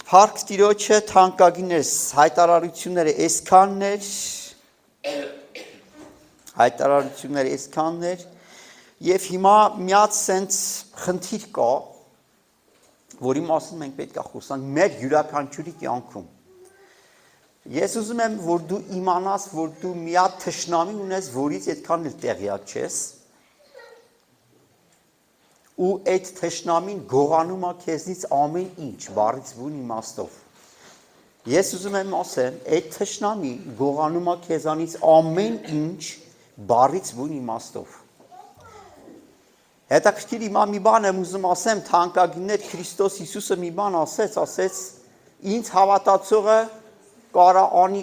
Փառք Տիրոջը, թանկագիններս, հայտարարությունները այսքաններ, եւ հիմա միած sense խնդիր կա, որի մասին մենք պետք է խոսանք մեր յուրաքանչյուրի կյանքում։ Ես ուզում եմ, որ դու իմանաս, որ դու մի հատ թշնամի ունես, որից այդքան էլ տեղյակ չես, ու այդ թշնամին գողանում է քեզնից ամեն ինչ, բառից բուն իմաստով։ Ես ուզում եմ ասեմ, այդ թշնամին գողանում է քեզանից ամեն ինչ, բառից բուն իմաստով։ Հետաքրքիր հիմա մի բան եմ ուզում ասեմ, թանկագիններ, Քրիստոս Հիսուսը մի բան ասեց, ինձ հավատացողը կարա անի,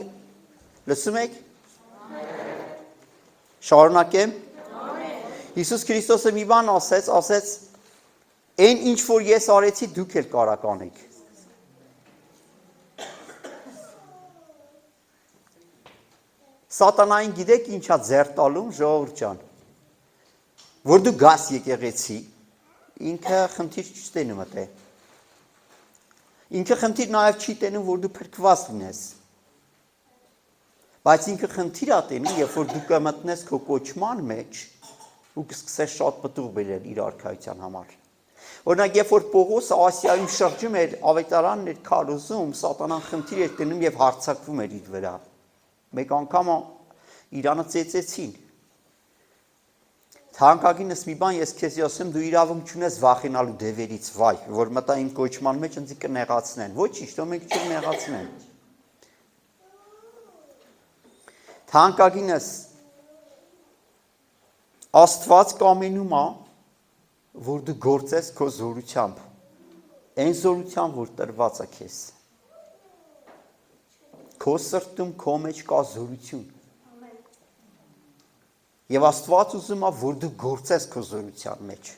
լսում եք։ Շարունակեմ։ Հիսուս Քրիստոսը մի բան ասեց, այն ինչ որ ես արեցի, դուք էլ կարաք անեք։ Սատանային գիտեք ինչա ձեռ տալում, ժողովուրդ ջան, որ դու գաս եկեղեցի, ինքը խնդիր չի տենում է։ Ինքը խնդիր նաև չի տենում, որ դու փրկված լինես։ Բայց ինքը խնդիր է տենում, երբ որ դու կմտնես քո կոչման մեջ ու կսկսես շատ պտուղ բերել իր արքայության համար։ Օրինակ, երբ որ Պողոսը Ասիայում շրջում էր, ավետարանն էր քարոզում, սատանան խնդիր էր տենում եւ հարձակվում էր իր վրա։ Մեկ անգամ Իրանը ծեծեցին։ Թանկագինս մի բան ես քեզ ասեմ, դու իրավունք չունես վախենալու դևերից, վայ, որ մտա իմ կոչման մեջ ինձ կնեղացնեն։ Ոչինչ, թող մենք չնեղացնեն։ Թանկագինս Աստված կամենում է, որ դու գործես քո զորությամբ, այն զորությամբ, որ տրված է քեզ։ Քո սրտում, քո մեջ կա զորություն։ Եվ Աստված ուզում է, որ դու գործես քո զորության մեջ։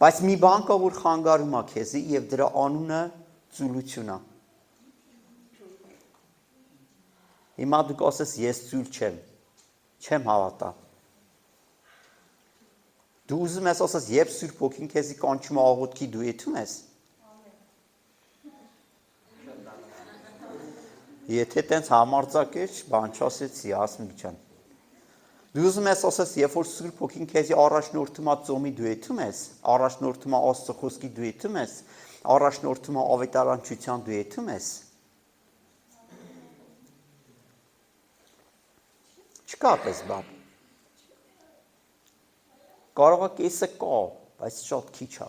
Բայց մի բան կա, որ խանգարում է քեզի, եւ դրա անունը ծուլություն է։ Հիմա դու կասես, ես ծուլ չեմ հավատա։ Դու ուզում ես ասես, երբ Սուրբ Հոգին քեզի կանչում է աղոթքի, դու եթում ես։ Եթե տենց համարձակ ես, բան չասեցի, Հասմիկ ջան։ Դու ուզում ես ասես, երբ որ Սուրբ Հոգին քեզի առաջնորդում է ծոմի, դու եթում ես, առաջնորդում է Աստծո խոսքի, դու եթում ես, առաջնորդում է ավետարանչության, դու եթում ես։ Չկա պես բան։ Կարող է կեսը կա, բայց շատ քիչ է։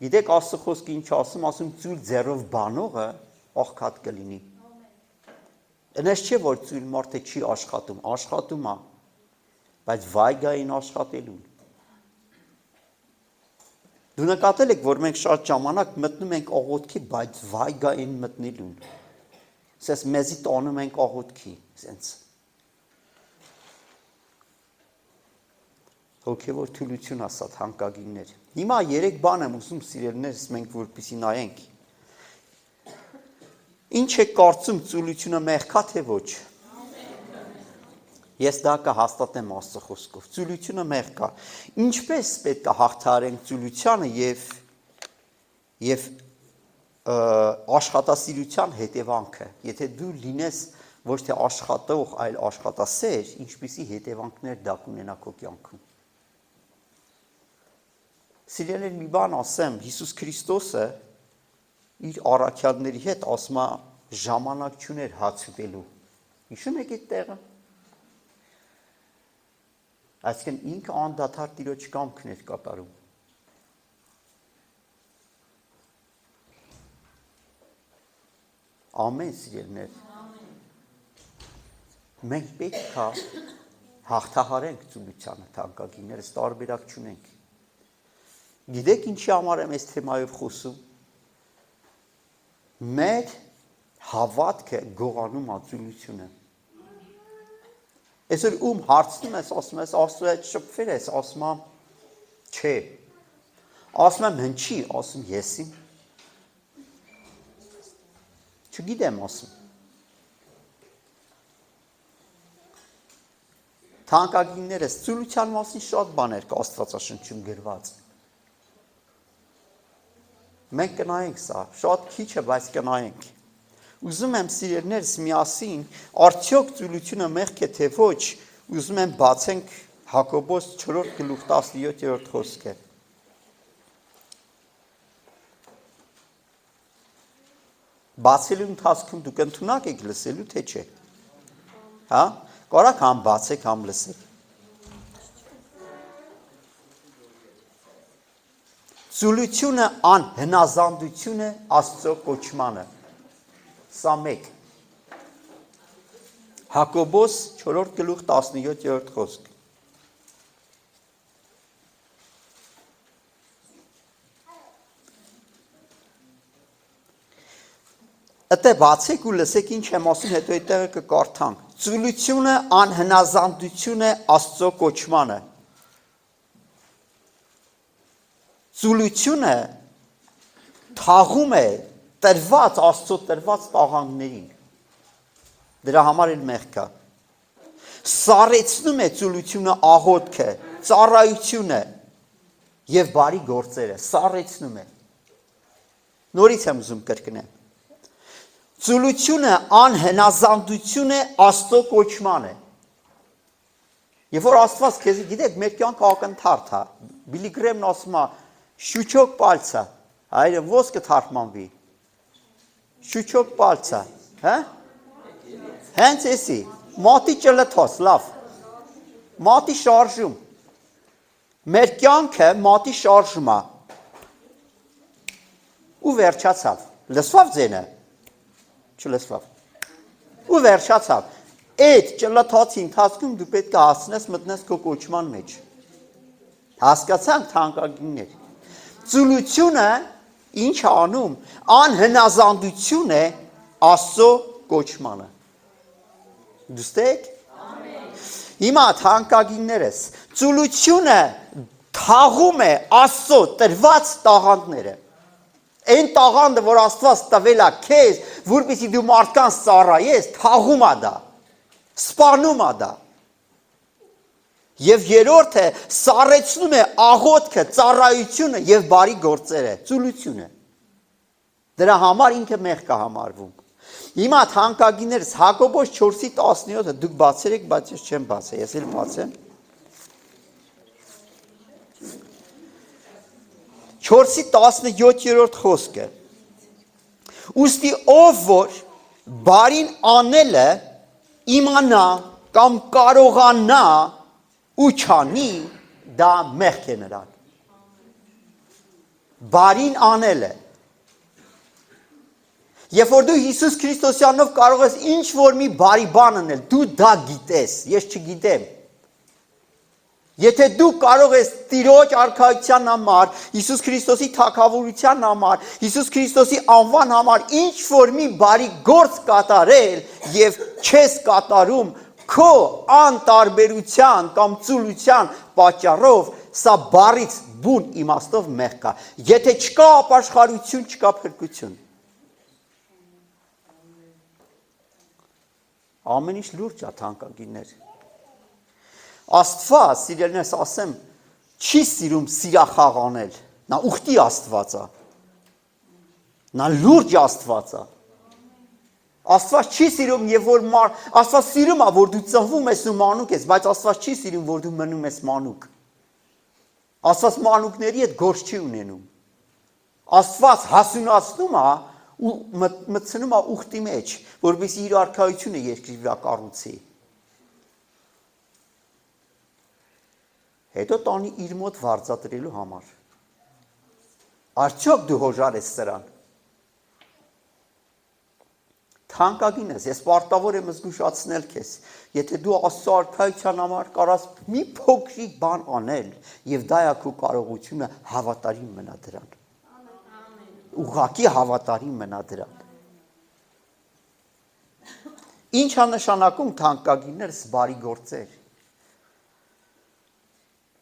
Գիտեք Աստծո խոսքը ինչ ասում ծույլ ձեռով բանողը աղքատ կլինի։ Այնպես չէ, որ ծույլ մարդը չի աշխատում, աշխատում է, բայց վայ գային աշխատելուն։ Դու նկատել եք, որ մենք շատ ժամանակ մտնում ենք աղոթքի, բայց վայ գային մտնելուն։ Սես մեզի տանում ենք աղոթքի, սենց։ Հոգևոր թուլություն ասա թանկագիններ։ Հիմա 3 բան եմ ուզում սիրելիներս մենք որպեսզի նայենք։ Ինչ է կարծում ծուլությունը մեղքա թե ոչ։ Ես դա կհաստատեմ Աստծո խոսքով։ Ծուլությունը մեղք է։ Ինչպես պետք է հաղթահարենք ծուլությանը եւ աշխատասիրության հետևանքը։ Եթե դու լինես ոչ թե աշխատող, այլ աշխատասեր, ինչպիսի հետևանքներ դա կունենա քո կյանքում։ Սիրելիներ, մի բան ասեմ, Հիսուս Քրիստոսը իր առաքյալների հետ ասում է ժամանակ չուներ հաց ուտելու։ Հիշում եք այդ տեղը։ Այսինքն ինքը անդադար Տիրոջ կամքն էր կատարում։ Ամեն սիրելիներ։ Մենք պետք է հաղթահարենք ծուլությանը, թանկագիններս տարբերակ չունենք։ Գիտեք ինչի համար եմ այս թեմայով խոսում։ Մեր հավատքը գողանում է ծուլությունը։ Այսօր ում հարցնում ես, ասում ես, Աստծո հետ շփվել ես, ասում եմ, չէ։ Ասում եմ, հնչի, ասում եսի։ Չգիտեմ ասում։ Թանկագիններս, ծուլության մասին շատ բաներ կա Աստվածաշնչում գրված։ Մենք կնայենք սա, շատ քիչ է, բայց կնայենք։ Ուզում եմ սիրելիներս միասին, արդյոք ծուլությունը մեղք է թե ոչ, ուզում եմ բացենք Հակոբոս 4:17 խոսքը։ Բացելու ընթացքում դուք ընդունակ եք լսելու, թե չէ։ Հա? Կարաք համ բացեք, համ լսեք։ Ծուլությունը անհնազանդություն է Աստծո կոչմանը։ Սա մեկ։ Հակոբոս 4:17 խոսք։ Ըտե բացեք ու լսեք ինչ եմ ասում, հետո այդտեղը կկարդանք։ Ծուլությունը անհնազանդություն է Աստծո կոչմանը։ Ծուլությունը թաղում է տրված Աստծո տրված տաղանդներին։ Դրա համար էլ մեղք կա։ Սառեցնում է ծուլությունը աղոթքը, ծառայությունը եւ բարի գործերը, սառեցնում է։ Նորից եմ ուզում կրկնել։ Ծուլությունը անհնազանդություն է Աստծո կոչմանը։ Երբ որ Աստված քեզ գիտեք, մեր կյանքը ակնթարթ է։ Բիլի Գրեմն ասում է, շուչոք պալցա, հայրը ո՞ս կթարգմանվի։ Շուչոք պալցա, հա? Հենց էսի, մատի ճլթոս, լավ։ Մատի շարժում։ Մեր կյանքը մատի շարժում է։ Ու վերջացավ։ Լսվավ ձենը։ Չլսվավ։ Ու վերջացավ։ Այդ ճլթոցի ընթացքում դու պետք է հասնես մտնես քո կոչման մեջ։ Հասկացանք թանկագիններ։ Ծուլությունը ինչ անում, անհնազանդություն է Աստծո կոչմանը։ Դուստեք։ Հիմա թանկագիններս, ծուլությունը թաղում է Աստծո տրված տաղանդները։ Այն տաղանդը, որ Աստված տվել է քեզ, որպեսզի դու մարդկանց ծառայես, թաղում է դա, սպանում է դա։ Եվ երրորդը սառեցնում է աղոթքը, ծառայությունը եւ բարի գործերը, ծուլությունը։ Դրա համար ինքը մեղք է համարվում։ Հիմա թանկագիններս Հակոբոս 4:17-ը դուք բացեր եք, բայց ես չեմ բացել, ես էլ բացեմ։ 4:17 խոսքը։ Ուստի ով որ բարին անելը իմանա կամ կարողանա ու չանի, դա մեղք է նրան։ Բարին անելը։ Երբ որ դու Հիսուս Քրիստոսյանով կարող ես ինչ որ մի բարի բան անել, դու դա գիտես, ես չգիտեմ։ Եթե դու կարող ես Տիրոջ արքայության համար, Հիսուս Քրիստոսի թագավորության համար, Հիսուս Քրիստոսի անվան համար ինչ որ մի բարի գործ կատարել եւ չես կատարում քո անտարբերության կամ ծուլության պատճառով, սա բարից բուն իմաստով մեղք կա։ Եթե չկա ապաշխարություն, չկա փրկություն։ Ամեն ինչ լուրջ է, թանկագիններ։ Աստված, սիրելիներս, ասեմ, չի սիրում սիրախաղ անել։ Նա ուխտի Աստված է։ Նա լուրջ Աստված է։ Աստված չի սիրում, եւ որ Աստված սիրում է, որ դու ծնվում ես ու մանուկ ես, բայց Աստված չի սիրում, որ դու մնում ես մանուկ։ Աստված մանուկների հետ գործ չի ունենում։ Աստված հասունացնում է ու մտցնում է ուխտի մեջ, որովհետեւ իր արքայությունը երկրի վրա կառուցի։ Հետո տանի իր մոտ վարձատրելու համար։ Արդյոք դու հոժար ես սրան։ Թանկագինս, ես պարտավոր եմ զգուշացնել քեզ, եթե դու Աստծո արքայության համար կարաս մի փոքրիկ բան անել, եւ դա է քո կարողությունը, հավատարիմ մնա դրան։ Ուղղակի հավատարիմ մնա դրան։ Ինչ է նշանակում թանկագիններս բարի գործեր։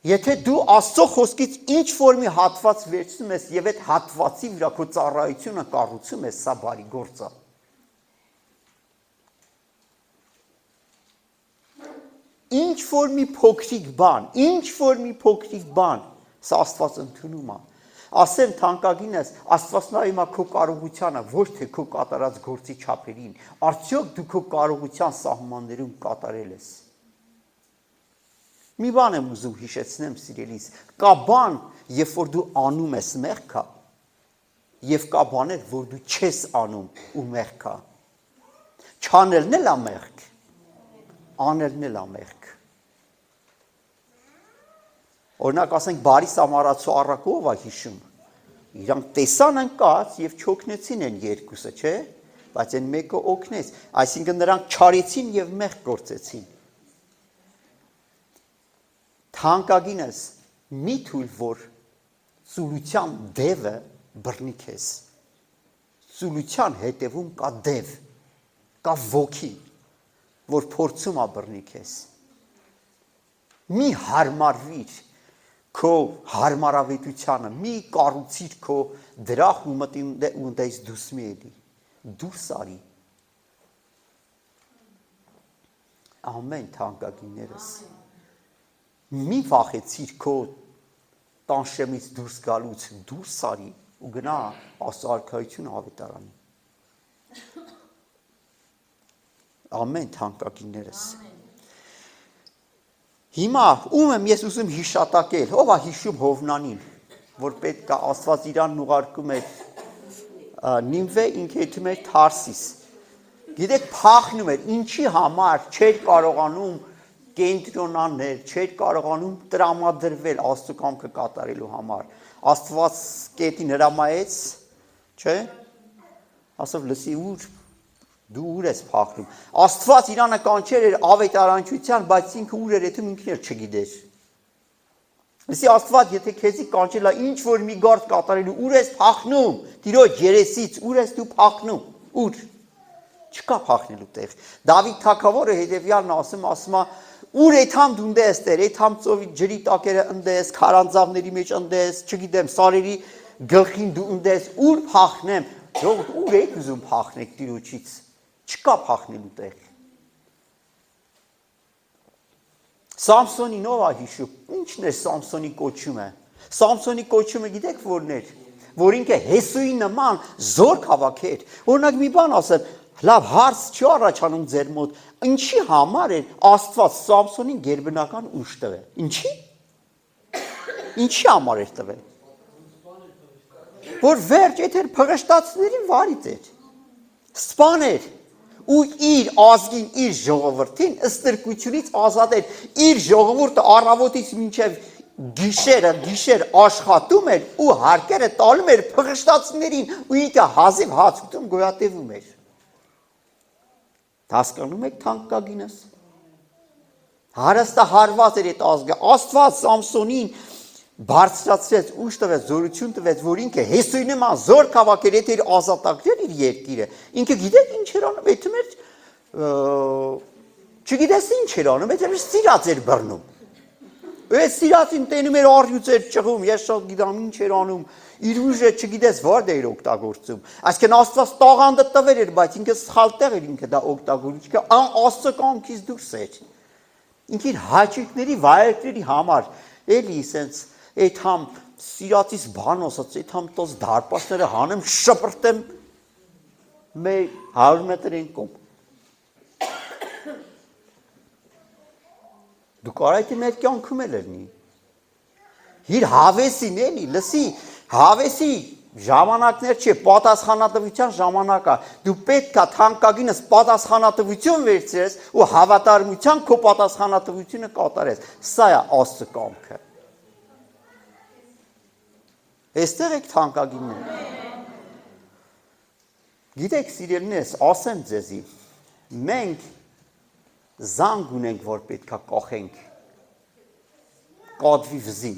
Եթե դու Աստծո խոսքից ինչ որ մի հատված վերցնում ես եւ այդ հատվածի վրա քո ծառայությունը կառուցում ես, սա բարի գործ է։ Ինչ որ մի փոքրիկ բան, սա Աստված ընդունում է։ ասեմ թանկագինս, Աստված նայում է քո կարողությանը, ոչ թե քո կատարած գործի չափերին, արդյոք դու քո կարողության սահմաններում կատարել ես։ Մի բան եմ ուզում հիշեցնեմ սիրելիս, կա բան, երբ որ դու անում ես մեղքա, եւ կա բաներ, որ դու չես անում ու մեղքա։ Չանելն էլ է մեղք, անելն էլ է մեղք։ Օրինակ ասենք բարի սամարացու առակը ով է հիշում, իրանք տեսան ընկած եւ չօգնեցին են երկուսը, չէ՞, բայց այն մեկը օգնեց, այսինքն նրանք չարեցին եւ մեղք գործեցին։ Թանկագինս մի թույլ որ ծուլության դևը բռնի քեզ։ Ծուլության հետևում կա դև, կա ոգի, որ փորձում է բռնի քեզ։ Մի հարմարվիր քո հարմարավետությանը, մի կառուցիր քո դրախ ու մտից դուրս մի էլի, դուրս արի։ Ամեն թանկագիններս, մի վախեցիր քո տանշեմից դուրս գալուց, դուրս արի ու գնա Աստծո արքայություն ավետարանի։ Ամեն թանկագիններս։ Հիմա ում եմ ես ուզում հիշատակել, ով է հիշում Հովնանին, որ պետք է Աստված իրան ուղարկում էր Նինվե, ինքը եթում էր Թարսիս։ Գիտեք, փախնում էր, ինչի համար չէր կարողանում կենտրոնանել, չէր կարողանում տրամադրվել Աստծո կամքը կատարելու համար։ Աստված կետին հրամայեց, չէ՞։ Ասավ լսի ուր դու ուր ես փախնում։ Աստված իրանը կանչեր էր ավետարանչության, բայց ինքը ուր էր եթում ինքն էլ չգիտեր։ Լսի Աստված եթե քեզի կանչել է ինչ որ մի գործ կատարելու, ուր ես փախնում։ Տիրոջ երեսից ուր ես դու փախնում։ Ուր։ Չկա փախնելու տեղ։ Դավիթ թագավորը հետևյալն ասում է ուր եթամ դու ընդես տեր, եթամ ծովի ջրի տակերը ընդես, քարանձավների մեջ ընդես, չգիտեմ, սարերի գլխին դու ընդես, ուր փախնեմ։ Ժողովուրդ ուր եք ուզում փախնեք Տիրոջից։ Չկա փախնելու տեղ։ Սամսոնին ով է հիշում, ինչն է Սամսոնի կոչումը։ Սամսոնի կոչումը գիտեք որն էր, որ ինքը Հեսուի նման զորք հավաքեր։ Օրինակ մի բան ասեմ, լավ հարց չի առաջանում ձեր մոտ, ինչի համար էր Աստված Սամսոնին գերբնական ուժ տվել։ Ինչի։ Ինչի համար էր տվել։ Որ վերջ եթե փղշտացներին վարից էր։ Սպաներ ու իր ազգին, իր ժողովրդին ստրկությունից ազատեր, իր ժողովուրդը առավոտից մինչև գիշեր աշխատում էր ու հարկերը տալում էր փղշտացիներին ու ինքը հազիվ հաց ուտում գոյատևում էր։ Հասկանում եք թանկագինս։ Հարստահարված էր այդ ազգը, Աստված Սամսոնին բարձրացրեց, ուժ տվեց, զորություն տվեց, որ ինքը Հեսուի նման զորք հավաքեր, եթե իր ազատագրեր իր երկիրը, ինքը գիտեք ինչ էր անում, եթե մեր չգիտես ինչ էր անում, եթե մեր սիրած էր բռնում։ Այդ սիրածին տենում էր առյուծ էր ճղում, ես շատ գիտեմ ինչ էր անում, իր ուժը չգիտես վարդ էր օգտագործում։ Այսինքն Աստված տաղանդը տվել էր, բայց ինքը սխալ տեղ էր ինքը դա օգտագործում, ինքը Աստծո կամքից դուրս էր։ Ինքը իր հաճույքների վայրկների համար էլի սենց Էթամ սիրածից բան ասաց, էթամ տոս դարպասները հանեմ, շպրտեմ մեր 100 մետր են կոմ։ Դու կարայք մեր կյանքում էլ երնի։ Իր հավեսին էլի, լսի, հավեսի ժամանակներ չէ, պատասխանատվության ժամանակ է։ Դու պետք է թանկագինս պատասխանատվություն վերցրես ու հավատարմության քո պատասխանատվությունը կատարես։ Սա է Աստծո կամքը։ Այստեղ եք թանկագիններ։ Գիտեք սիրելիներս, ասեմ ձեզի, մենք զանգ ունենք, որ պետքա կախենք կատվի վզին։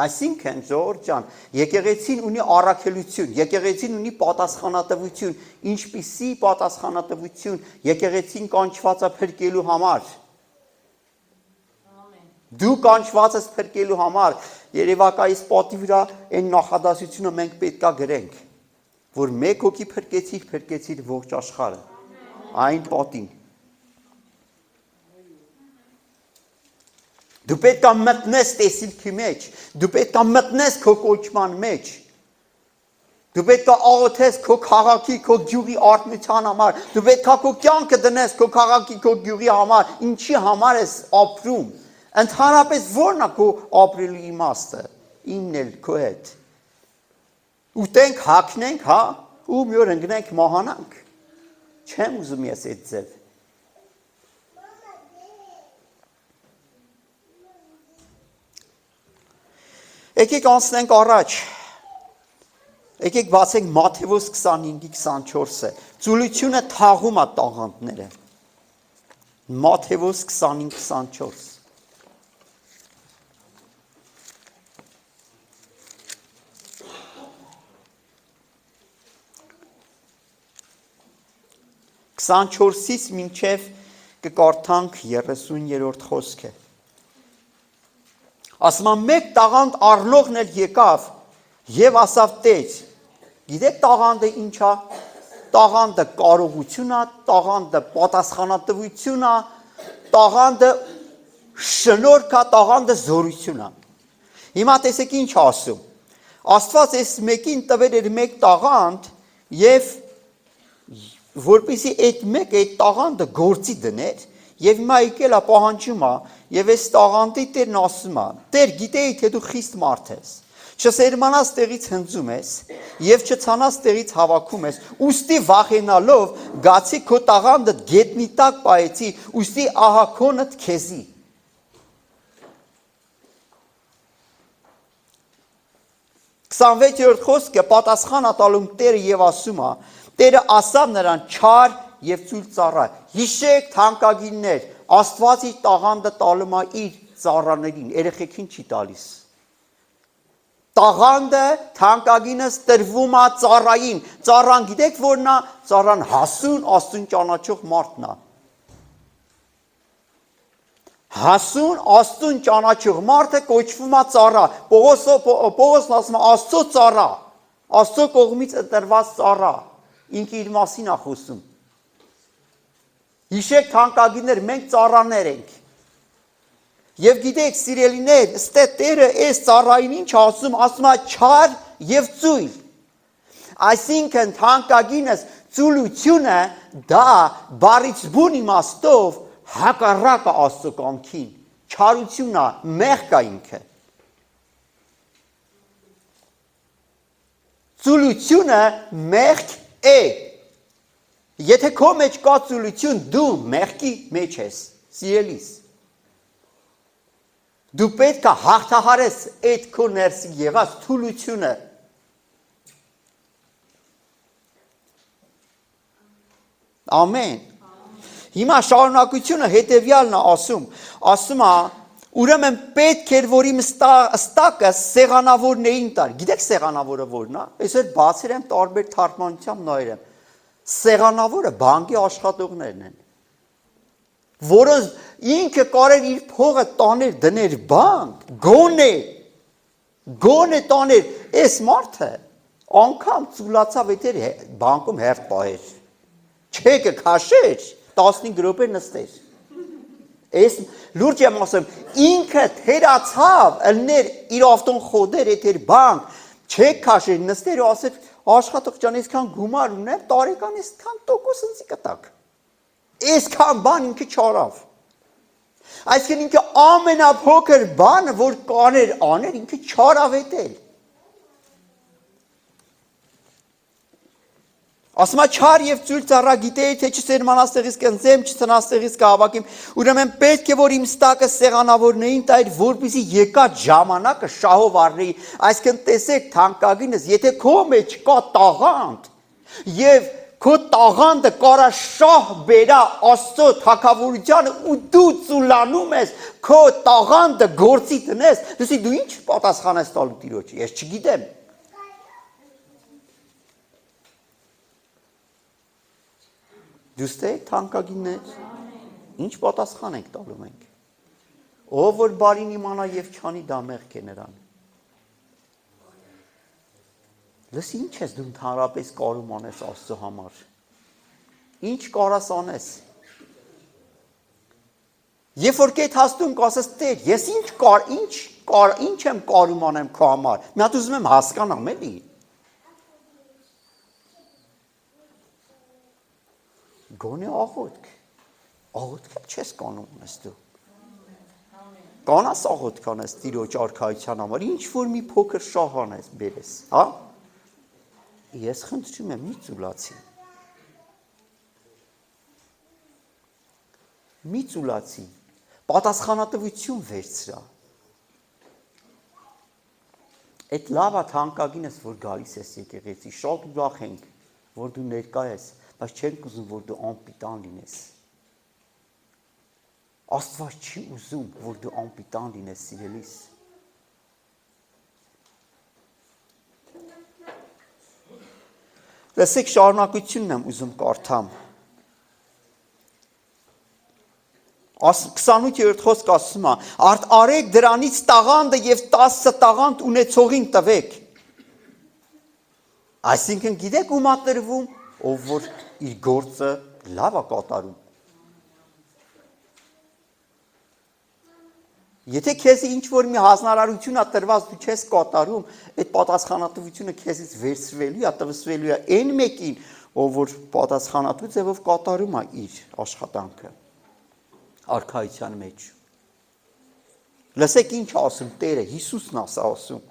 Այսինքն ժողովուրդ ջան, եկեղեցին ունի առաքելություն, եկեղեցին ունի պատասխանատվություն, ինչպիսի պատասխանատվություն եկեղեցին կանչված է փրկելու համար։ Դու կանչված ես փրկելու համար, երևակայից պատի վրա այն նախադասությունը մենք պետքա գրենք, որ մեկ հոգի փրկեցիր ողջ աշխարհը, այն պատին։ Դու պետք է մտնես տեսիլքի մեջ, դու պետք է մտնես քո կոչման մեջ, դու պետք է աղոթես քո քաղաքի, քո գյուղի արթնության համար, դու պետք է քո կյանքը դնես քո քաղաքի, քո գյուղի համար, ինչի համար ես ապրում, ընդհանրապես ո՞րն է քո ապրելու իմաստը, իմն էլ քո հետ, ուտենք, հագնենք, հա, ու մի օր ընկնենք մահանանք, չեմ ուզում ես այդ ձև, եկեք անցնենք առաջ, եկեք բացենք Մատթեոս 25-24-ը, ծուլությունը թաղում է տաղանդները, Մատթեոս 25-24, Քսանչորսից մինչև կկարդանք 30-րդ խոսքը, ասում է մեկ տաղանդ առնողն էլ եկավ և ասավ Տեր, գիտեք տաղանդը ինչ է, տաղանդը կարողություն է, տաղանդը պատասխանատվություն է, տաղանդը շնորհք է, տաղանդը զորություն է, հիմա տեսեք ինչ ասում, Աստված այս մեկին տվել էր մեկ տաղանդ և որպեսզի այդ մեկը այդ տաղանդը գործի դներ եւ հիմա եկել է պահանջում է եւ այս տաղանդի Տերն ասում է Տեր գիտեի թե դու խիստ մարդ ես չսերմանաս տեղից հնձում ես եւ չցանաս տեղից հավաքում ես ուստի վախենալով գացի քո տաղանդը գետնի տակ պահեցի ուստի ահա քոնդ քեզի 26-րդ խոսքը պատասխան ատալում Տերը եւ ասում է Տերը ասավ նրան չար եւ ծույլ ծառա հիշեք թանկագիններ Աստված իր տաղանդը տալում է իր ծառաներին երեխեքին չի տալիս տաղանդը թանկագինս տրվում է ծառային ծառան գիտեք որն է ծառան հասուն աստուն ճանաչող մարդն է հասուն աստուն ճանաչող մարդը կոչվում է ծառա Պողոսն ասում է Աստծո ծառա Աստծո կողմից ընտրված ծառա ինքը իր մասին է խոսում հիշեք թանկագիններ մենք ծառաներ ենք եւ գիտեք սիրելիներ ստե Տերը այս ծառային ինչ ասում է չար եւ ծույլ այսինքն թանկագինս ծուլությունը դա բառից բուն իմաստով հակառակ է Աստծո կամքին չարությունն է մեղք է ինքը ծուլությունը մեղք է Եթե քո մեջ կա ծուլություն, դու մեղքի մեջ ես, սիրելիս։ Դու պետք է հաղթահարես այդ քո ներսի եղած թուլությունը։ Ամեն։ Հիմա շարունակությունը հետևյալն է ասում է, ուրեմն պետք էր, որ իմ ստակը սեղանավորներին տար։ Գիտեք սեղանավորը որն է։ Այսօր բացել եմ տարբեր թարգմանությամբ նայել եմ։ Սեղանավորը բանկի աշխատողներն են, որոնց ինքը կարեր իր փողը տաներ դներ բանկ, գոնե տաներ, այս մարդը անգամ ծուլացավ էտեր բանկում հերթ պահեր, չեկը քաշեր, 15 րոպե նստեր, այս լուրջ եմ ասում, ինքը թերացավ, ըլներ իր ավտոն խոդեր էտեր բանկ, չեք քաշեր, նստեր ու ասեր, Աշխատող ջան, այսքան գումար ունեմ, տարեկան այսքան տոկոս ինձ կտակ։ Այսքան բան ինքը չարավ։ Այսինքն ինքը ամենափոքր բանը, որ կաներ աներ, ինքը չարավ էտել։ Ասում է չար եւ ծույլ ծառա գիտեի թե չսերմանաս տեղից կընծեմ, չցնաս տեղից կհավաքեմ, ուրեմն պետք է որ իմ ստակը սեղանավորներին տայր, որպեսզի եկած ժամանակը շահով առնեի, այսինքն տեսեք թանկագինս, եթե քո մեջ կա տաղանդ եւ քո տաղանդը կարա շահ բերա Աստծո թագավորությանը ու դու ծուլանում ես, քո տաղանդը գործի տնես, դու ինչ պատասխան ես տալու Տիրոջը, ես չգիտեմ։ Դուք եք թանկագիններ, ինչ պատասխան ենք տալու մենք, ով որ բարին իմանա և չանի դա մեղք է նրան, լս ինչ ես դու ընդհանրապես կարում անես Աստծո համար, ինչ կարաս անես, Երբ որ կետ հաստում կասես Տեր, ես ինչ եմ կարում անեմ քո համար։ Մի հատ ուզում եմ հասկանամ, էլի։ Գոնե աղոթք։ Աղոթքը չես կանում ես դու։ Կանաս աղոթք անես Տիրոջ արքայության համար, ինչ որ մի փոքր շահ անես բերես, հա։ Ես խնդրում եմ մի ծուլացի։ Մի ծուլացի, պատասխանատվություն վերցրա։ Այդ լավա թանկագինս, որ գալիս ես եկեղեցի, շատ ուրախ ենք, որ դու ներկա ես, բայց չենք ուզում, որ դու անպիտան լինես։ Աստված չի ուզում, որ դու անպիտան լինես, սիրելիս։ Լսեք, շարունակությունն եմ ուզում կարդամ։ 28-րդ խոսք ասում է. արեք դրանից տաղանդը և 10 տաղանդ ունեցողին տվեք։ Այսինքն գիտեք ում ա տրվում, ով որ իր գործը լավ է կատարում։ Եթե քեզի ինչ որ մի հանրարարություն է տրված դու չես կատարում, այդ պատասխանատվությունը քեզից վերցվելու է, տվսվելու է այն մեկին, ով որ պատասխանատու ձևով կատարում է իր աշխատանքը արքայության մեջ։ Լսեք ինչ ասում Տերը, Հիսուսն ասում։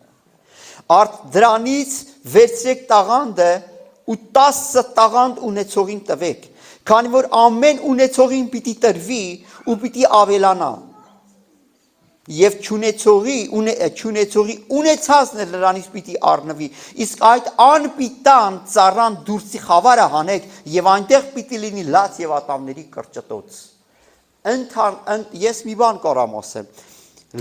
Արդ դրանից վերցրեք տաղանդը ու 10 տաղանդ ունեցողին տվեք, քանի որ ամեն ունեցողին պիտի տրվի ու պիտի ավելանա։ Եվ չունեցողի ունեցածն էլ նրանից պիտի առնվի, իսկ այդ անպիտան ծառան դուրսի խավարը հանեք և այնտեղ պիտի լինի լաց և ատամների կրճտոց։ Ես մի բան կարամ ասեմ,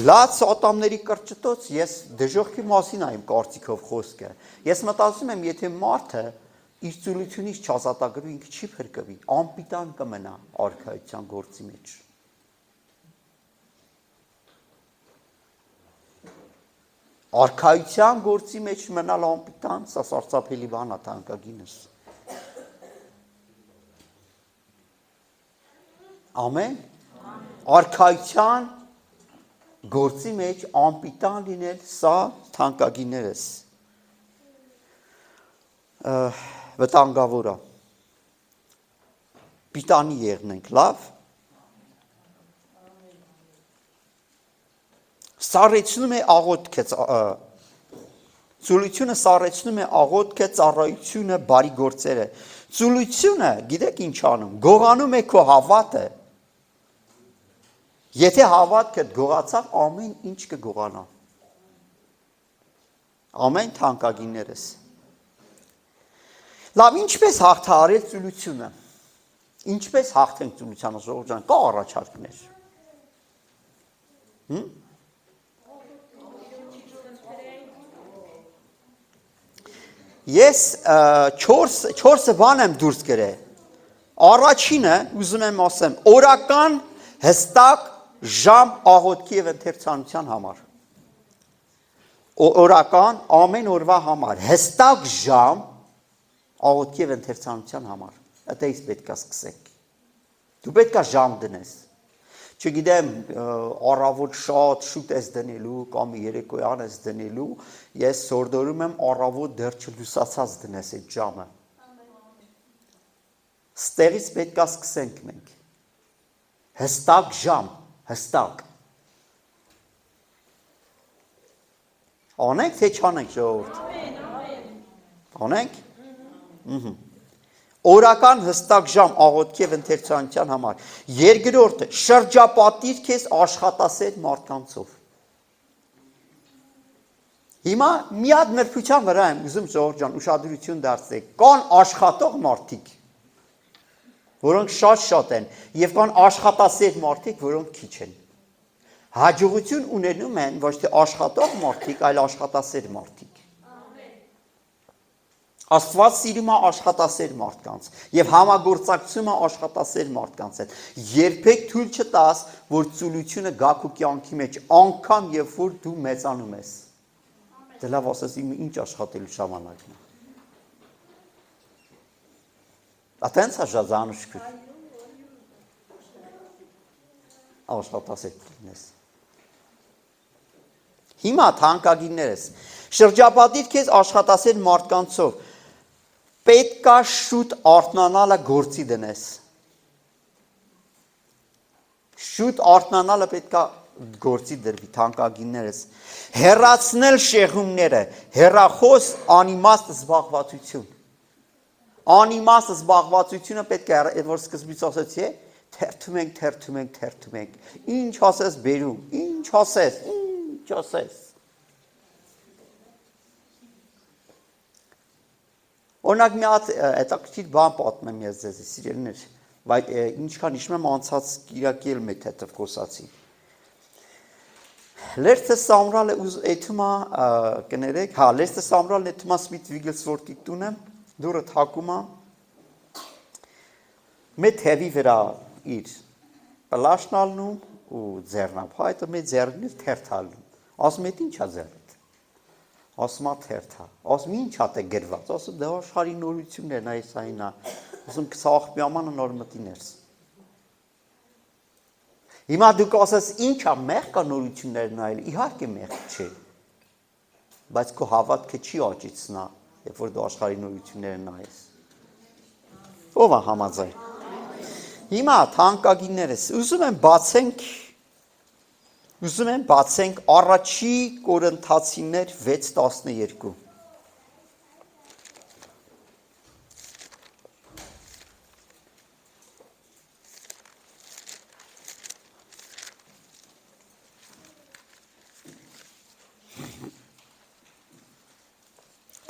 լաց ատամների կրճտոց, ես դժոխքի մասին եմ կարծիքով խոսքը, ես մտածում եմ, եթե մարդը իր ծուլությունից չազատագրվի, ինքը չի փրկվի, անպիտան կմնա արքայության գործի մեջ։ Արքայության գործի մեջ մնալ անպիտան, սա սարսափելի բան է թանկագինս։ Ամեն։ Արքայության գործի մեջ անպիտան լինել, սա թանկագիներս վտանգավոր է։ Պիտանի եղնենք, լավ։ Սառեցնում է աղոթքը, ծուլությունը սառեցնում է աղոթքը, ծառայությունը, բարի գործերը։ Ծուլությունը, գիտեք ինչ անում, գողանում է քո հավատը։ Եթե հավատքդ գողացավ, ամեն ինչ կգողանա։ Ամեն թանկագիններս։ Լավ, ինչպես հաղթահարել ծուլությունը։ Ինչպես հաղթենք ծուլությանը, ժողովուրդ ջան, կա առաջարկներ։ Ես 4 բան եմ դուրս գրել։ Առաջինը, ուզում եմ ասեմ, օրական հստակ ժամ աղոթքի և ընթերցանության համար։ Օրական ամեն օրվա համար հստակ ժամ աղոթքի և ընթերցանության համար։ Այդպես պետք է սկսենք։ Դու պետք է ժամ դնես։ Չգիտեմ, առավոտ շատ շուտ ես դնելու կամ երեկոյան ես դնելու, ես սորդորում եմ առավոտ դեռ չլուսացած դնես այդ ժամը։ Ստեղից պետք է սկսենք մենք։ Հստակ ժամ, հստակ։ Անենք, թե չանենք ժողովուրդ։ Անենք։ Օրական հստակ ժամ աղոթքի և ընթերցանության համար։ Երկրորդը, շրջապատիր քեզ աշխատասեր մարդկանցով։ Հիմա մի հատ նրբության վրա եմ ուզում ժողովուրդ ջան ուշադրություն դարձրեք։ Կան աշխատող մարդիկ, որոնք շատ են, և կան աշխատասեր մարդիկ, որոնք քիչ են։ Հաջողություն ունենում են ոչ թե աշխատող մարդիկ, այլ աշխատասեր մարդիկ։ Աստված սիրում է աշխատասեր մարդկանց և համագործակցում է աշխատասեր մարդկանց հետ։ Երբեք թույլ չտաս, որ ծուլությունը գա քո կյանքի մեջ, անգամ երբ որ դու մեծանում ես։ Դե լավ ասես իմ ինչ աշխատելու ժամանակն է։ Atենց է ժազանուշկուր։ աշխատասեր լինես։ Հիմա թանկագիններս, շրջապատիր քեզ աշխատասեր մարդկանցով, պետքա շուտ արթնանալը գործի դնես։ Շուտ արթնանալը պետքա գործի դրվի, թանկագիններս, հեռացնել շեղումները, հեռախոս անիմաստ զբաղվածություն։ Անիմաստ զբաղվածությունը պետք է, որ սկզբից ասեցի է, թերթում ենք, ինչ ասես բերում, ինչ ասես։ Օրինակ մի հատ հետաքրքիր բան պատմեմ ես ձեզ, սիրելիներ, բայց ինչքան հիշում եմ անցած կիրակի էլ մեկ հետև խոսացի։ Լերցը Սամրալը էթումա կներեք, լերցը Սամրալն էթումա Սմիթ Վիգլսվորթի տունը, դուրը թակումա, մեծ հևի վրա իր պլաշն ալնում ու ձեռնապ, հայտը մեծ ձեռնին էլ թերթ ալնում, ասում էտ ինչա ձեռնիտ, ասում ա թերթա, ասում ինչ հատ է գրված, ասում դե աշխարհի նորություններն այս այնա, ասում քսախպյամանը նոր մտի ներս։ Հիմա դուք ասես ինչա մեղք կա նորություններ նայել, իհարկե մեղք չէ, բայց քո հավատքը չի աճեցնա, երբ որ դու աշխարհի նորությունները նայես։ Ո՞վ է համաձայն։ Հիմա թանկագիններս, ուզում եմ բացենք առաջի Կորինթացիներ 6:12։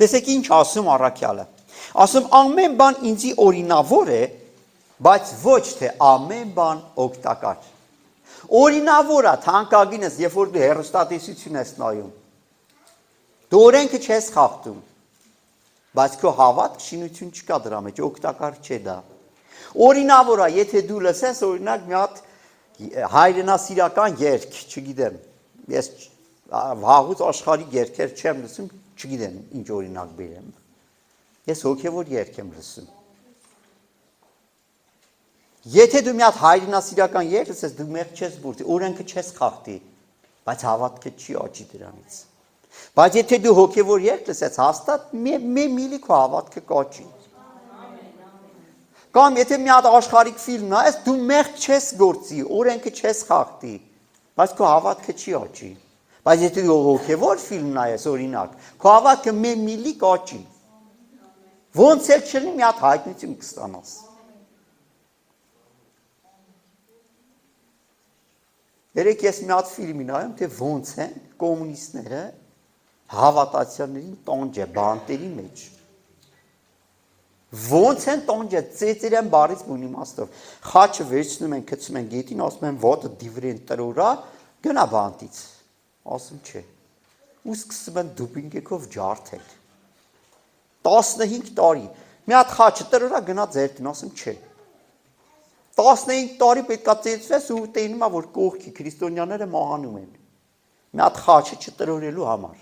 Տեսեք ինչ ասում առաքյալը, ասում ամեն բան ինձի օրինավոր է, բայց ոչ թե ամեն բան օգտակար։ Օրինավոր է թանկագինս, երբ որ դու հեռուստատեսություն ես նայում, դու օրենքը չես խախտում, բայց քո հավատք շինություն չկա դրա մեջ, օգտակար չէ դա։ Օրինավոր է, եթե դու լսես օրինակ մի հատ հայրենասիրական երգ, չգիտեմ, ես վաղուց աշխարհի երգեր չեմ լսում, չգիտեմ ինչ օրինակ բերեմ։ Ես հոգևոր երգ եմ լսում։ Եթե դու մի հատ հայրենասիրական երգ լսես, դու մեղք չես բուրցի, օրենքը չես խախտի, բայց հավատքը չի աճի դրանից։ Բայց եթե դու հոգևոր երգ լսես, հաստատ մի միլի քո հավատքը կաճի։ Կամ եթե մի հատ աշխարհիկ ֆիլմ նայես, դու մեղք չես գործի, օրենքը չես խախտի, բայց քո հավատքը չի աճի։ Բայց եթե դու հոգևոր ֆիլմ նայես, օրինակ, քո հավատքը մի միլի կաճի։ Ոնց էլ չլինի մի հատ հայտնություն կստանաս։ Երեք ես մի հատ ֆիլմի նայում, թե ոնց են կոմունիստները հավատացյալներին տանջը բանտերի մեջ։ Ոնց են տանջը ծեծեր են բարից բուն իմաստով։ Խաչը վերցնում են, գցում են գետին, ասում են ոտը դիվրեն տրորա, գնա բանտից։ Ասում չէ։ Ու սկսում են դուպինգեքով ջարդել։ 15 տարի։ Մի հատ խաչը տրորա գնա ձերտին, ասում չէ։ 15 տարի պետքա ծեծվես ու տենում է, որ կողքի քրիստոնյաները մահանում են։ Մի հատ խաչը չտրորելու համար։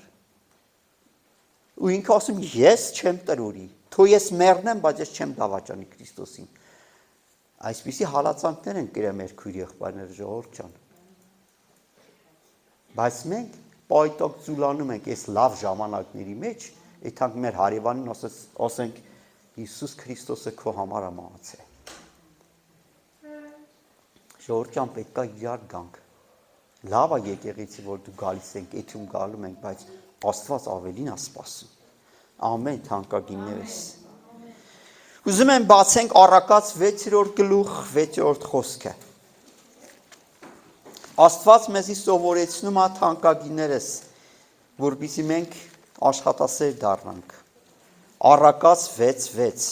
Ու ինքը ասում ես չեմ տրորի, թո ես մեռնեմ, բայց ես չեմ դավաճանի Քրիստոսին։ Այսպիսի հալածանքներ են կրել մեր քույր եղբայրները ժողովուրդ ջան։ Բայց մենք պայտակ ծուլանում ենք այս լավ ժամանակների մեջ, այդքան մեր հարևանին ասենք Հիսուս Քրիստոսը քո համար է մահացել։ Ժողովուրդ ջան, պետք է իրար գանք։ Լավ է եկեղեցի, որ դու գալիս ենք, այդում գալում ենք, բայց Աստված ավելին է սպասում։ Ամեն թանկագիններս։ Ուզում եմ բացենք Առակաց 6-րդ գլուխ 6-րդ խոսքը։ Աստված մեզի սովորեցնում է թանկագիններս, որպեսզի մենք աշխատասեր դառնանք։ Առակաց 6:6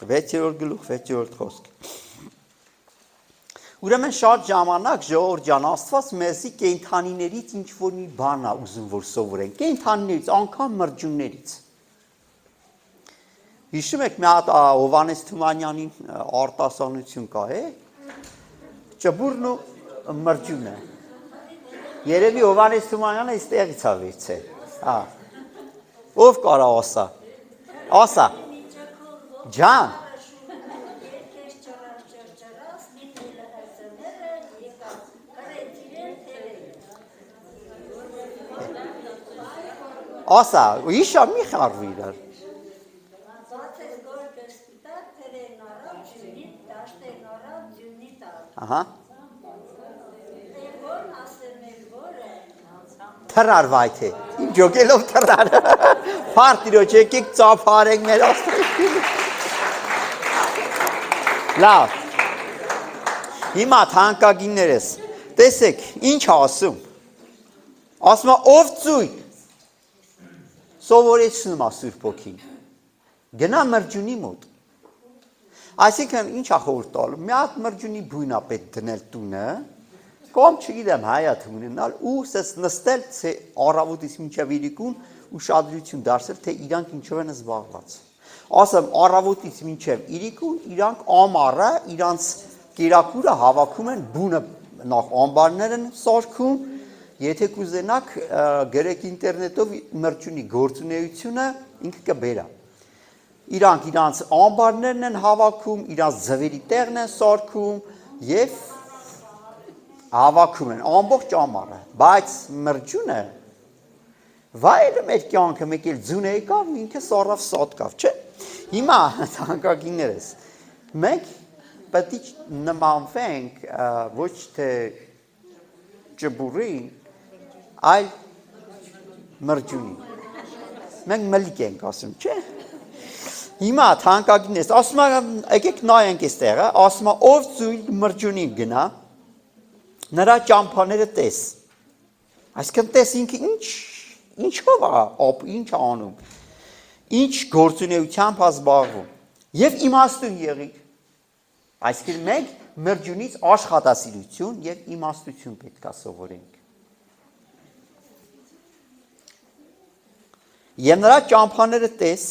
6-րդ գլուխ 6-րդ խոսք։ Ուրեմն շատ ժամանակ ժողովուրդ ջան, Աստված մեզի կենդանիներից ինչ որ մի բան է ուզում որ սովորենք, կենդանիներից, անգամ մրջյուններից։ Հիշում եք մի հատ Հովհաննես Թումանյանի արտասանություն կա, Ճբուրն ու մրջյունը։ Երևի Հովանես Թումանյանը այստեղից է վերցել։ Հա։ Ով կարա ասա։ Ասա։ Ջան։ Ասա, իշա մի խարվի իրար։ Ահա։ Թրար վայթե, իմ ջոգելով թրար։ Պարտիրոչ եկեք ծափարենք մեր աստրեքի։ Լավ։ Հիմա թանկագիններս, տեսեք, ինչ ասում։ Ասում ով ծույլ։ Սովորեցնում է Սուրբ Հոգին։ Գնա մրջյունի մոտ։ Այսինքն ինչ է խորհուրդ տալու։ Մի հատ մրջյունի բույն է պետք դնել տունը, կամ չգիտեմ հայաթ ունենալ ու սես նստել թե առավոտից մինչև իրիկուն ուշադրություն դարձել թե իրանք ինչով են զբաղված։ Ասեմ առավոտից մինչև իրիկուն իրանք ամառը իրանց կերակուրը հավաքում են բունը նախ ամբարներ են սարքում. Եթե կուզենաք գրեք ինտերնետով մրջյունի գործունեությունը ինքը կբերա։ Իրանք իրանց ամբարներն են հավաքում, իրանց ձվերի տեղն են սարքում եւ հավաքում են ամբողջ ամառը, բայց մրջյունը վայելը մեր կյանքը մեկ էլ ձուն եկավ, ինքը սարավ սատկավ, չէ՞։ Հիմա թանկագիններս մենք պետք է նմանվենք ոչ թե ճբուրին այլ մրջյունի։ Մենք մլիկ ենք ասում, չէ՞։ Հիմա թանկագիններս, ասում եմ, եկեք նայենք այստեղը, ասում եմ, ով ծույլ մրջյունին գնա, նրա ճամփաները տես։ Այսինքն տես ինքը ինչով է, ինչ անում, ինչ գործունեությամբ է զբաղվում։ Եվ իմաստուն եղիր։ Այսինքն մենք մրջյունից աշխատասիրություն եւ իմաստություն պետք է սովորենք։ Եվ նրա ճամփաները տես,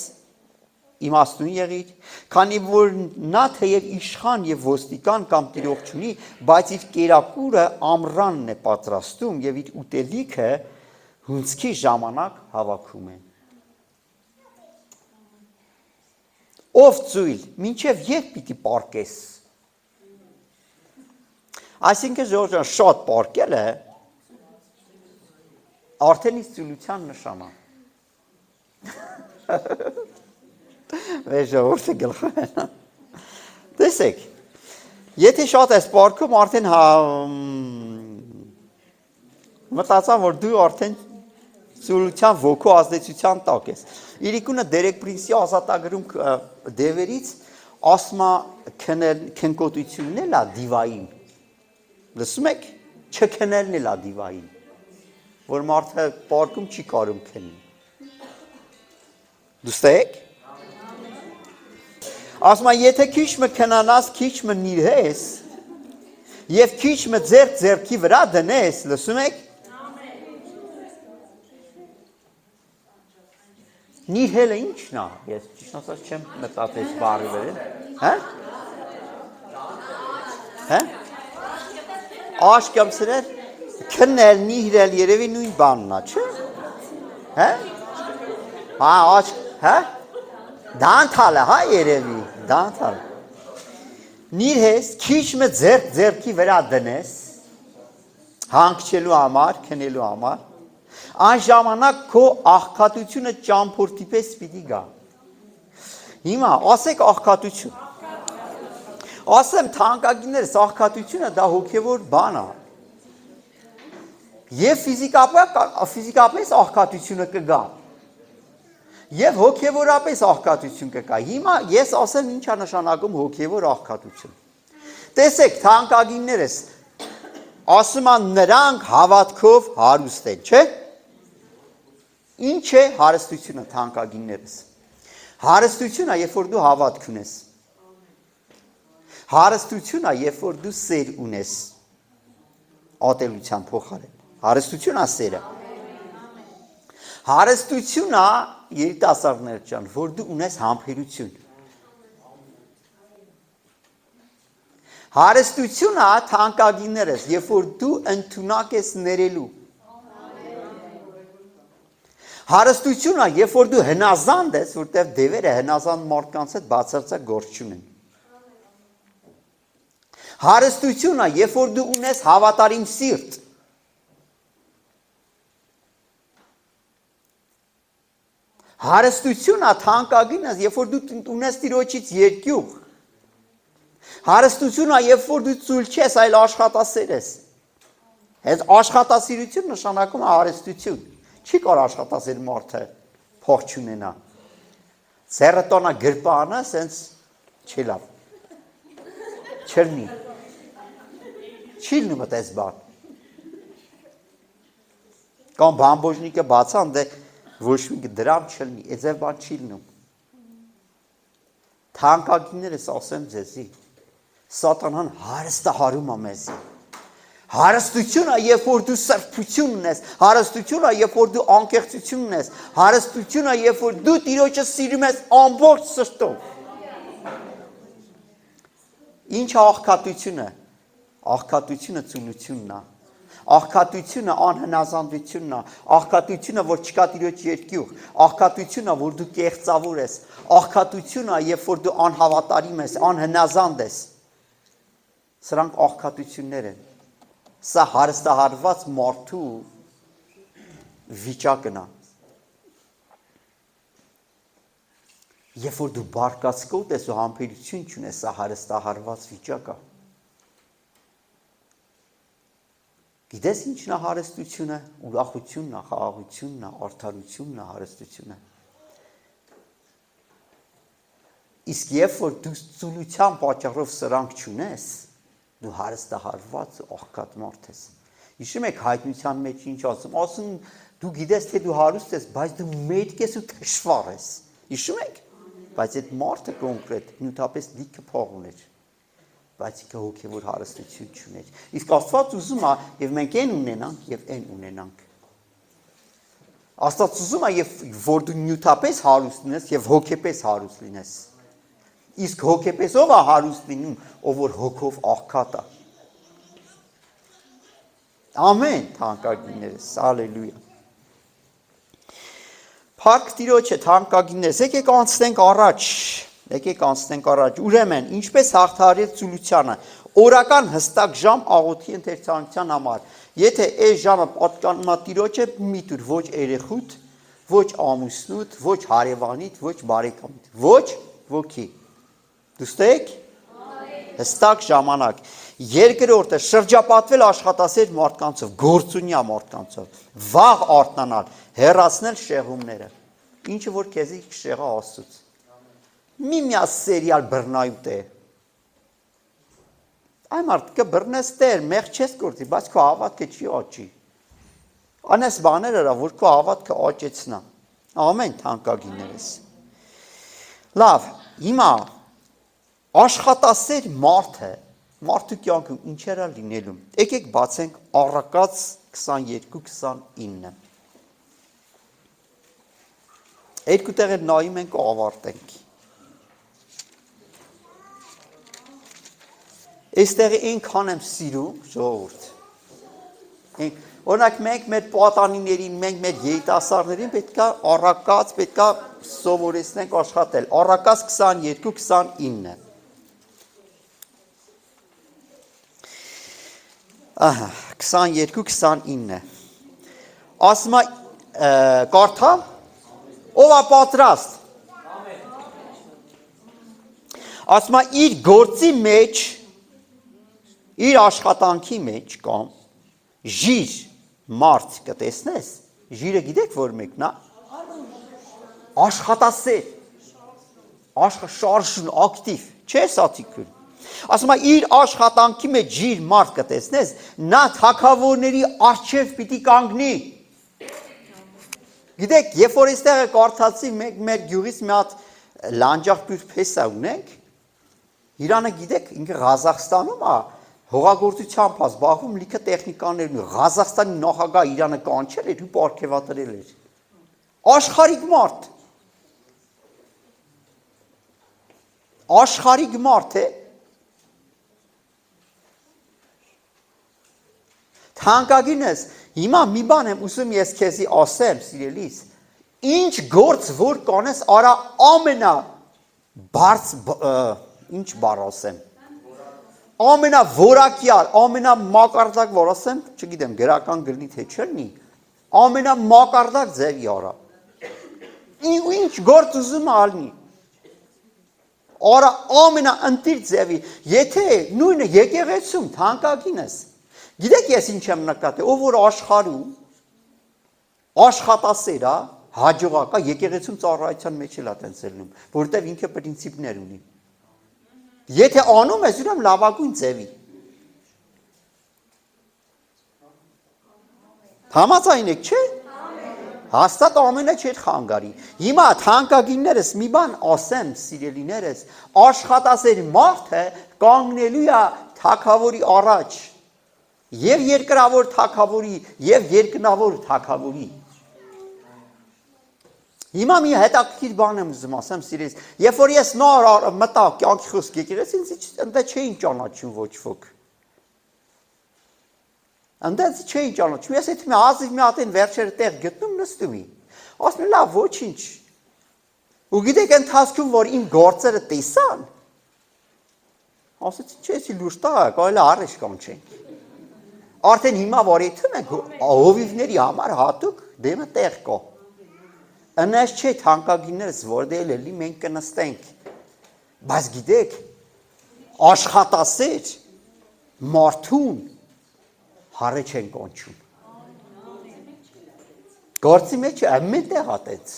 իմաստուն եղիր, քանի որ նա թեև իշխան եւ ոստիկան կամ տիրող չունի, բայց իր կերակուրը ամռանն է պատրաստում եւ իր ուտելիքը հունցքի ժամանակ հավաքում է։ Ով ծույլ, մինչև երբ պիտի պարկես։ Այսինքն ժողովուրդ շատ պարկելը արդեն իսկ ծույլության նշան է։ Մեր ժողովուրդը գլխում են։ Տեսեք, եթե շատ ես պարկում, արդեն մտածա, որ դու արդեն ծույլության ոգու ազդեցության տակ ես։ Իրիկունը Դերեկ Պրինսի ազատագրում դևերից ասմա քնկոտությունն էլ է դիվային։ Լսում եք, չքնելն էլ է դիվային, որ մարդը պարկում չի կարում քնի։ Դուստեք։ Ասմա, եթե քիչ մը քնանաս, քիչ մը նիրհես, եւ քիչ մը ձեռքի վրա դնես, լսում եք։ Նիրհելը ի՞նչն է։ Ես ճիշտ ասած չեմ մտածել բառի վրա։ Հա։ Հա։ Աշկամսրել, քնել, նիրհել երևի նույն բանն է, չէ՞։ Հա։ Հա, աշկ, հա։ Դանթալը, հա երևի, դանթալ։ Նիրհես, քիչ մը ձեռքի վրա դնես, հանգչելու համար, քնելու համար, այն ժամանակ քո աղքատությունը ճամփորդի պես պիտի գա։ Հիմա ասեք աղքատություն։ Ասեմ թանկագիններս, աղքատությունը դա հոգևոր բան է։ Եվ ֆիզիկապես աղքատությունը կգա։ Եվ հոգևորապես աղքատություն կկա։ Հիմա ես ասեմ ինչ է նշանակում հոգևոր աղքատություն։ Տեսեք, թանկագիններս, ասում են նրանք հավատքով հարուստ են, չէ՞։ Ինչ է հարստությունը թանկագիններս։ Հարստությունը, երբ որ դու հավատք ունես։ Հարստությունը, երբ որ դու սեր ունես։ Ատելության փոխարեն։ Հարստությունն է սերը։ Հարստությունն է երիտասարդներ ջան, որ դու ունես համբերություն։ Հարստությունը թանկագիններս, երբ որ դու ընդունակ ես ներելու։ Հարստությունը, երբ որ դու հնազանդ ես, որտեղ դևերը հնազանդ մարդկանց հետ բացարձակ գործ չունեն։ Հարստությունը, երբ որ դու ունես հավատարիմ սիրտ։ Հարստությունը թանկագինս, երբ որ դու ունես Տիրոջից երկյուղ։ Հարստությունը, երբ որ դու ծույլ չես, այլ աշխատասեր ես։ Հենց աշխատասիրություն նշանակում է հարստություն։ Չի կար աշխատասեր մարդը փող չունենա։ Ձեռը տոնա գրպանը, սենց չի լավ։ Չլնի։ Չի լնում այդպես բան։ Կամ բամբոժնիկը բացան, դե ոչ մի դրամ չլնի, այդպես բան չի լնում։ Թանկագիններս ասեմ ձեզի, Սատանան հարստահարում է մեզի։ Հարստությունը, երբ որ դու սրբություն ունես, հարստությունը, երբ որ դու անկեղծություն ունես, հարստությունը, երբ որ դու Տիրոջը սիրում ես ամբողջ սրտով։ Ինչ է աղքատությունը։ Աղքատությունը ծունությունն է։ Աղքատությունը անհնազանդությունն է։ Աղքատությունը, որ չկա Տիրոջ երկյուղ։ Աղքատությունը, որ դու կեղծավոր ես։ Աղքատությունը, երբ որ դու անհավատարիմ ես, անհնազանդ ես։ Սրանք աղքատություններ են։ Սա հարստահարված մարդու վիճակն է։ Երբ որ դու բարկացկոտ ես ու համբերություն չունես, սա հարստահարված վիճակ է։ Գիտես ինչն է հարստությունը, ուրախությունն է, խաղաղությունն է, արդարությունն է, հարստությունը։ Իսկ երբ որ դու ծուլության պատճառով սրանք չունես, դու հարստահարված ու աղքատ մարդ ես։ Հիշում եք հայտնության մեջ ինչ ասում, ասում դու գիտես թե դու հարուստ ես, բայց դու մերկ ես ու թշվառ ես։ Հիշում եք։ Բայց այդ մարդը կոնկրետ նյութապես լիքը փող ուներ, բայց ինքը հոգևոր հարստություն չուներ։ Իսկ Աստված ուզում է, եւ մենք այն ունենանք, եւ այն ունենանք։ Աստված ուզում է, որ դու նյութապես հարուստ լինես եւ հոգեպես հարուստ լինես։ Իսկ հոգեպես ով է հարուստ լինում, ով որ հոգով աղքատ է։ Ամեն, թանկագիններս, հալելույա։ Փառք Տիրոջը, թանկագիններս, եկեք անցնենք առաջ, ուրեմն, ինչպես հաղթահարել ծուլությանը, օրական հստակ ժամ աղոթքի ընթերցանության համար, եթե այս ժամը պատկանում է Տիրոջը, մի տուր ոչ երեխուդ, ոչ ամուսնուդ, ոչ հարևանիդ, ոչ բարեկամիդ, ոչ ոգի։ Դուստեք, հստակ ժամանակ, երկրորդը շրջապատվել աշխատասեր մարդկանցով, գործունյա մարդկանցով, վաղ արթնանալ, հեռացնել շեղումները, ինչը որ քեզի շեղա Աստծուց։ Միմիազ սերիալ բռնայուտ է։ Այ մարդը բռնես տեր, մեղ չես գործի, բայց քո հավատքը չի աճի։ Անես բաներ արա, որ քո հավատքը աճեցնա։ Ամեն, թանկագիններս։ Լավ, հիմա աշխատասեր մարդու կյանքում ինչեր է լինելու։ Եկեք բացենք Առակաց 22-29։ Երկու տեղեր նայում ենք ու ավարտենք։ Այստեղի այնքան եմ սիրում, ժողովուրդ։ Օրինակ մենք մեր պատանիներին, մենք մեր երիտասարդներին պետք է Առակաց, պետք է սովորեցնենք աշխատել։ Առակաց 22-29։ Ահա, 22-29։ Ասում է, կարդա, ով է պատրաստ։ Ասում է, իր գործի մեջ, իր աշխատանքի մեջ կամ ժիր մարդ կտեսնես, ժիրը գիտեք որ մեկն է, աշխատասեր, շարժուն, ակտիվ, չէ սատիկուն։ Ասում է, իր աշխատանքի մեջ ժիր մարդ կտեսնես, նա թագավորների առջև պիտի կանգնի։ Գիտեք, երբ որ այստեղ կարդացի մեր գյուղից մի հատ լանջախբյուր փեսա ունենք, Իրանը գիտեք, ինքը Ղազախստանում է, հողագործությամբ է զբաղվում, լիքը տեխնիկաներ ունի, Ղազախստանի նախագահ Իրանը կանչել էր ու պարգևատրել էր։ Աշխարհիկ մարդ։ Աշխարհիկ մարդ է։ Թանկագինս, հիմա մի բան եմ ուզում ես քեզի ասեմ, սիրելիս, ինչ գործ որ կանես, արա ամենա բարձ ինչ բառ ասեմ։ Ամենավորակյալ, ամենամակարդակ որ ասեմ, չգիտեմ, գրական գրնի թե չլինի, ամենամակարդակ ձևի արա։ Ինչ գործ ուզում ալնի։ Արա ամենաընտիր ձևի, եթե նույնը եկեղեցում թանկագինս, գիտեք ես ինչ եմ նկատել, ով որ աշխարհում աշխատասեր է, հաջողակ է, եկեղեցում ծառայության մեջ էլ է տենց ելնում, որտեղ ինքը պրինցիպներ ունի։ Եթե անում ես, ուրեմն լավագույն ձևի։ Համաձայն եք, չէ՞։ Հաստատ ամենը չէր խանգարի։ Հիմա թանկագիններս մի բան ասեմ, սիրելիներս, աշխատասեր մարդը կանգնելու է թագավորի առաջ, եւ երկրավոր թագավորի, եւ երկնավոր թագավորի։ Հիմա մի հետաքրքիր բան եմ ուզում ասեմ, սիրելիս, երբ որ ես նոր մտա կյանքի խոսք եկեղեցի, ինձ ընդ չէին ճանաչում ոչ ոք։ Անդած չէի ճանաչում, ես եթե մի ազիվ մի հատ են վերջերը տեղ գտնում նստում ի, ասում եմ լավ ոչինչ, ու գիտեք ընթացքում, որ իմ գործերը տեսան, ասեցի չէ, եսի լուրջ տաղ է, կարելի առեշ կանչենք, արդեն հիմա որ եթում ենք, հովիվների համար հատուկ դեմը տեղ կա, ընես չէ թանկագիններս, որ դել էլի մենք կնստենք, բայց գիտեք, աշխատասեր, մարդուն, հարը չեն կոնչում։ Գործի մեջ ամեն տեղ ատենց,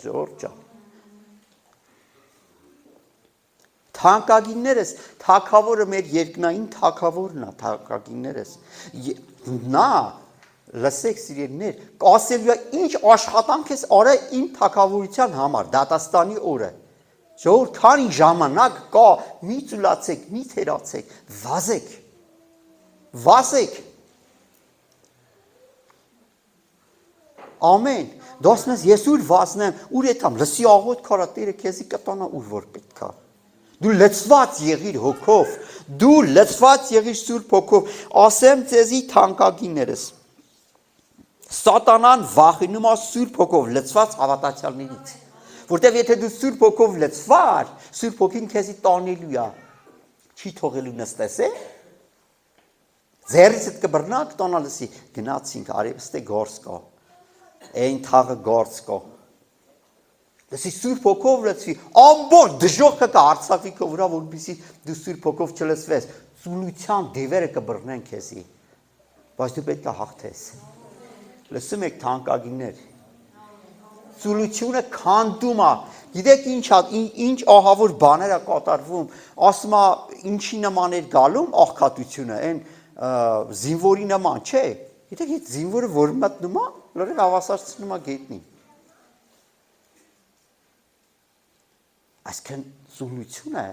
ժողովուրդ ջան։ Թանկագիններս, թագավորը մեր երկնային թագավորն է, թանկագիններս։ Նա, լսեք սիրելիներ, ասելու է ինչ աշխատանք ես արա իմ թագավորության համար, դատաստանի օրը։ Ժողովուրդ, քանի ժամանակ կա, մի ծուլացեք, մի թերացեք, վազեք, ամեն, դասնես ես ուր վազնեմ, ուր եթամ, լսի աղոտ կարա տերը քեզի կտանա ուր որ պետք է, դու լծված եղիր հոգով, դու լծված եղիր սուրբ հոգով, ասեմ ձեզի թանկագիններս, սատանան վախենում է սուրբ հոգով լծված հավատացյալներից, որտև եթե դու սուրբ հոգով լծվար, սուրբ հոգին քեզի տանելու է, չի թողելու նստես է, ձերից էդ կբրնակ տանալսի, գնացինք, արևստե գործ կա, այն թաղը գործ կա, լսի սուրբ հոգով լծվի, ամբողջ դժողքը կա արցախի քո վրա, որպեսզի դու սուրբ հոգով չլծվես, ծուլության դևերը կբռնեն քեզի, բայց դու պետք է հաղթես, լսում եք թանկագիններ, ծուլությունը քանդում է, գիտեք ինչ ահավոր բաներ է կատարվում, ասում է ինչի նման էր գալում աղքատությունը, այն զինվորի նման, չէ, գիտեք այդ զինվորը որ մտնում է, լրիվ հավասարցնում է գետնին։ Այսքան ծուլությունը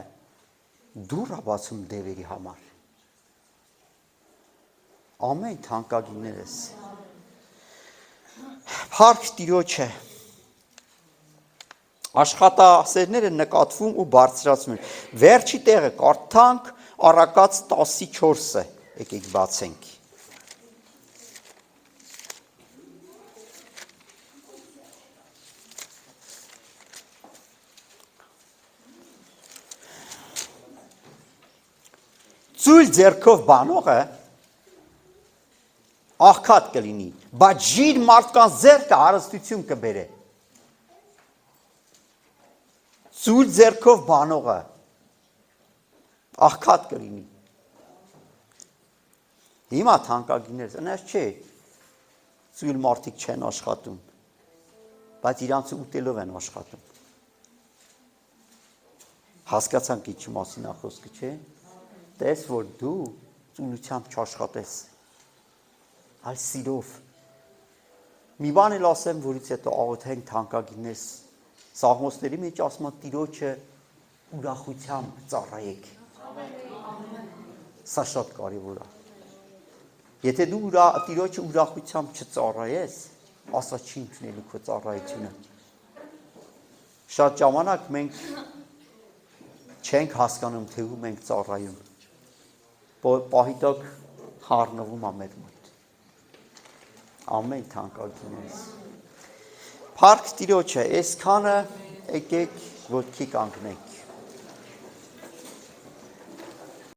դուր է բացում դևերի համար։ Ամեն թանկագիններս։ Փառք Տիրոջը։ Աշխատասերները նկատվում ու բարձրացում են։ Վերջի տեղը կարդանք Առակաց 10:4-ը, եկեք բացենք։ Ծույլ ձեռքով բանողը աղքատ կլինի, բայց ջիր մարդկանց ձեռքը հարստություն կբերե։ Ծույլ ձեռքով բանողը աղքատ կլինի։ Հիմա թանկագիններս, ընես չէ, ծույլ մարդիկ չեն աշխատում, բայց իրանց ուտելով են աշխատում։ Հասկացանք ինչ մասին է խոսքը, չէ։ Տես, որ դու ծուլությամբ չաշխատես, այլ սիրով։ Մի բան էլ ասեմ, որից հետո աղոթենք թանկագիններս, Սաղմոսների մեջ ասում է Տիրոջը ուրախությամբ ծառայեք։ Սա շատ կարևոր է։ Եթե դու Տիրոջը ուրախությամբ չծառայես, Աստված չի ընդունելու քո ծառայությունը։ Շատ ժամանակ մենք չենք հասկանում, թե ում ենք ծառայում։ Պահիտոք խառնվում է մեր մոտ։ Ամեն թանկագինս։ Փառք Տիրոջը, այսքանը եկեք ոտքի կանգնենք։